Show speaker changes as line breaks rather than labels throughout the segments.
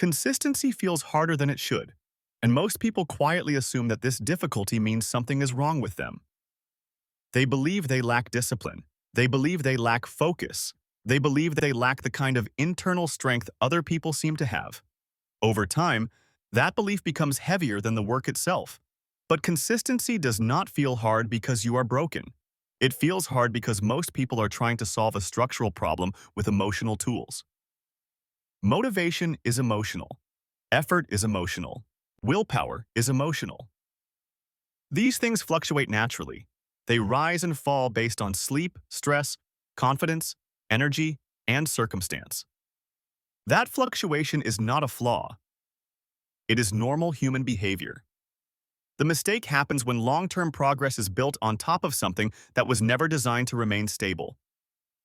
Consistency feels harder than it should, and most people quietly assume that this difficulty means something is wrong with them. They believe they lack discipline. They believe they lack focus. They believe they lack the kind of internal strength other people seem to have. Over time, that belief becomes heavier than the work itself. But consistency does not feel hard because you are broken. It feels hard because most people are trying to solve a structural problem with emotional tools. Motivation is emotional. Effort is emotional. Willpower is emotional. These things fluctuate naturally. They rise and fall based on sleep, stress, confidence, energy, and circumstance. That fluctuation is not a flaw. It is normal human behavior. The mistake happens when long-term progress is built on top of something that was never designed to remain stable.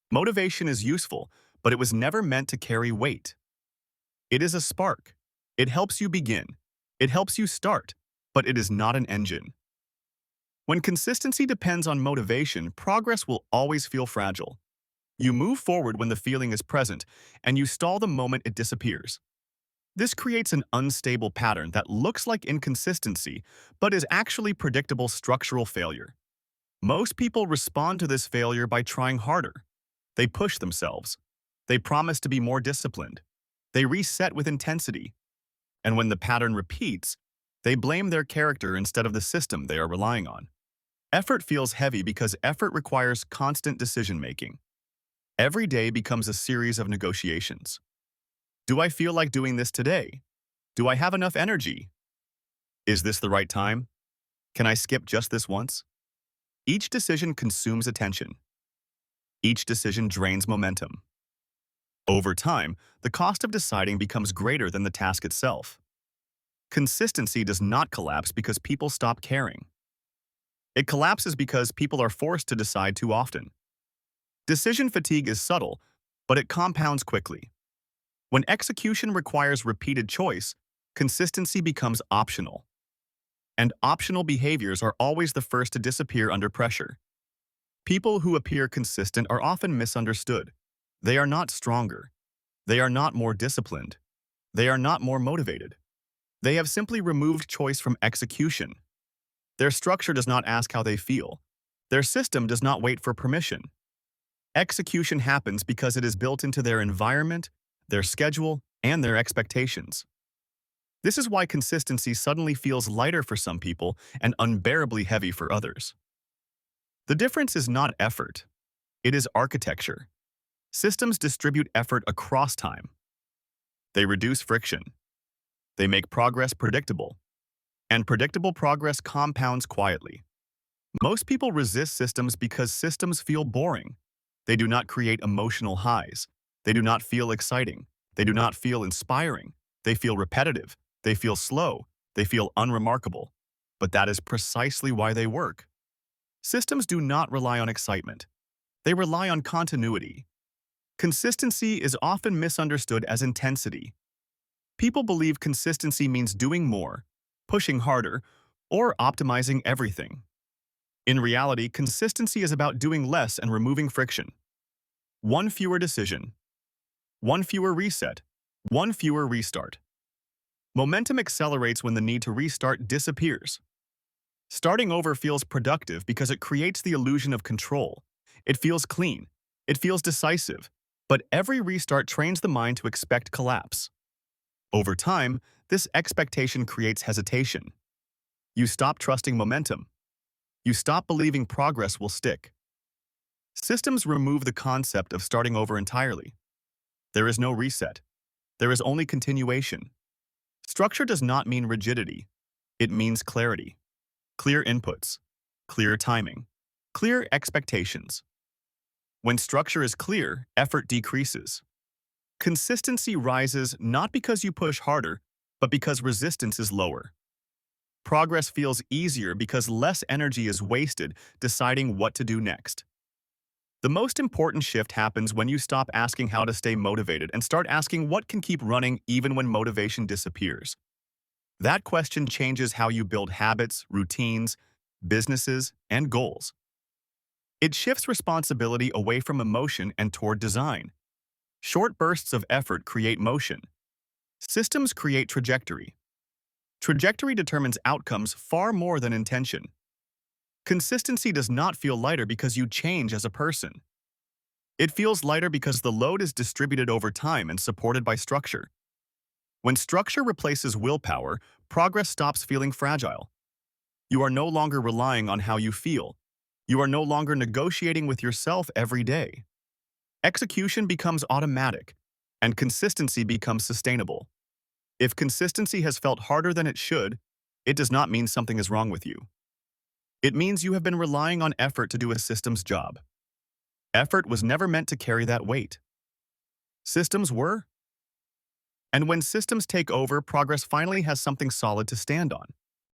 Motivation is useful, but it was never meant to carry weight. It is a spark. It helps you begin. It helps you start, but it is not an engine. When consistency depends on motivation, progress will always feel fragile. You move forward when the feeling is present, and you stall the moment it disappears. This creates an unstable pattern that looks like inconsistency, but is actually predictable structural failure. Most people respond to this failure by trying harder. They push themselves. They promise to be more disciplined. They reset with intensity. And when the pattern repeats, they blame their character instead of the system they are relying on. Effort feels heavy because effort requires constant decision-making. Every day becomes a series of negotiations. Do I feel like doing this today? Do I have enough energy? Is this the right time? Can I skip just this once? Each decision consumes attention. Each decision drains momentum. Over time, the cost of deciding becomes greater than the task itself. Consistency does not collapse because people stop caring. It collapses because people are forced to decide too often. Decision fatigue is subtle, but it compounds quickly. When execution requires repeated choice, consistency becomes optional. And optional behaviors are always the first to disappear under pressure. People who appear consistent are often misunderstood. They are not stronger. They are not more disciplined. They are not more motivated. They have simply removed choice from execution. Their structure does not ask how they feel. Their system does not wait for permission. Execution happens because it is built into their environment, their schedule, and their expectations. This is why consistency suddenly feels lighter for some people and unbearably heavy for others. The difference is not effort. It is architecture. Systems distribute effort across time. They reduce friction. They make progress predictable. And predictable progress compounds quietly. Most people resist systems because systems feel boring. They do not create emotional highs. They do not feel exciting. They do not feel inspiring. They feel repetitive. They feel slow. They feel unremarkable. But that is precisely why they work. Systems do not rely on excitement. They rely on continuity. Consistency is often misunderstood as intensity. People believe consistency means doing more, pushing harder, or optimizing everything. In reality, consistency is about doing less and removing friction. One fewer decision. One fewer reset. One fewer restart. Momentum accelerates when the need to restart disappears. Starting over feels productive because it creates the illusion of control. It feels clean. It feels decisive. But every restart trains the mind to expect collapse. Over time, this expectation creates hesitation. You stop trusting momentum. You stop believing progress will stick. Systems remove the concept of starting over entirely. There is no reset. There is only continuation. Structure does not mean rigidity. It means clarity. Clear inputs. Clear timing. Clear expectations. When structure is clear, effort decreases. Consistency rises not because you push harder, but because resistance is lower. Progress feels easier because less energy is wasted deciding what to do next. The most important shift happens when you stop asking how to stay motivated and start asking what can keep running even when motivation disappears. That question changes how you build habits, routines, businesses, and goals. It shifts responsibility away from emotion and toward design. Short bursts of effort create motion. Systems create trajectory. Trajectory determines outcomes far more than intention. Consistency does not feel lighter because you change as a person. It feels lighter because the load is distributed over time and supported by structure. When structure replaces willpower, progress stops feeling fragile. You are no longer relying on how you feel. You are no longer negotiating with yourself every day. Execution becomes automatic, and consistency becomes sustainable. If consistency has felt harder than it should, it does not mean something is wrong with you. It means you have been relying on effort to do a system's job. Effort was never meant to carry that weight. Systems were. And when systems take over, progress finally has something solid to stand on.